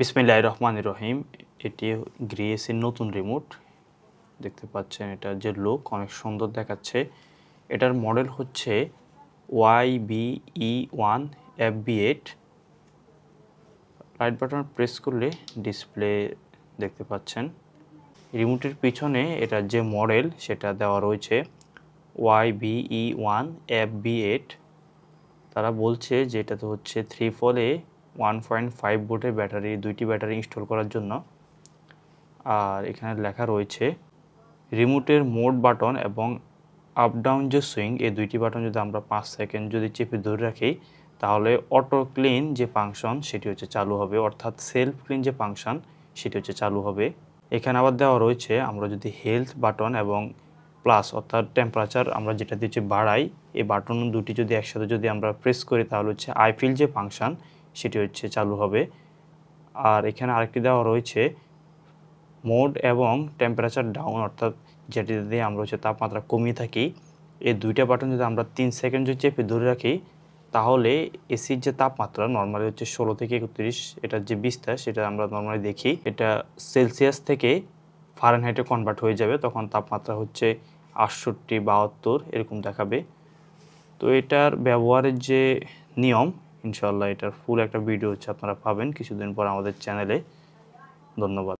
বিসমিল্লাহির রহমানির রহিম। এটি গ্রিএসির নতুন রিমোট দেখতে পাচ্ছেন। এটা যে লুক অনেক সুন্দর দেখাচ্ছে। এটার মডেল হচ্ছে YBE1FB8। রাইট বাটন প্রেস করলে ডিসপ্লে দেখতে পাচ্ছেন। রিমোটের পিছনে এটার যে মডেল সেটা দেওয়া রয়েছে YBE1FB8। তারা বলছে যে এটাতে হচ্ছে 3 পলে 1.5 ভোল্টের ব্যাটারি, দুইটি ব্যাটারি ইনস্টল করার জন্য। আর এখানে লেখা রয়েছে রিমোটের মোড বাটন এবং আপ ডাউন যে সুইং, এই দুইটি বাটন যদি আমরা 5 সেকেন্ড যদি চেপে ধরে রাখি তাহলে অটো ক্লিন যে ফাংশন সেটি হচ্ছে চালু হবে, অর্থাৎ সেলফ ক্লিন যে ফাংশন সেটি হচ্ছে চালু হবে। এখানে আবার দেওয়া রয়েছে আমরা যদি হেলথ বাটন এবং প্লাস অর্থাৎ টেম্পারেচার আমরা যেটা দিচ্ছি বাড়াই, এই বাটন দুটি যদি একসাথে যদি আমরা প্রেস করি তাহলে হচ্ছে আই ফিল যে ফাংশন সেটি হচ্ছে চালু হবে। আর এখানে আরেকটি দেওয়া রয়েছে মোড এবং টেম্পারেচার ডাউন, অর্থাৎ যেটি দিয়ে আমরা হচ্ছে তাপমাত্রা কমিয়ে থাকি। এই দুইটা বাটন যদি আমরা 3 সেকেন্ড যদি চেপে ধরে রাখি তাহলে এসির যে তাপমাত্রা নর্মালি হচ্ছে 16 থেকে 31, এটার যে বিস্তার সেটা আমরা নর্মালি দেখি এটা সেলসিয়াস থেকে ফারেনহাইটে কনভার্ট হয়ে যাবে, তখন তাপমাত্রা হচ্ছে 68, 72 এরকম দেখাবে। তো এটার ব্যবহারের যে নিয়ম ইনশাআল্লাহ এটার ফুল একটা ভিডিও হচ্ছে আপনারা পাবেন কিছুদিন পর আমাদের চ্যানেলে। ধন্যবাদ।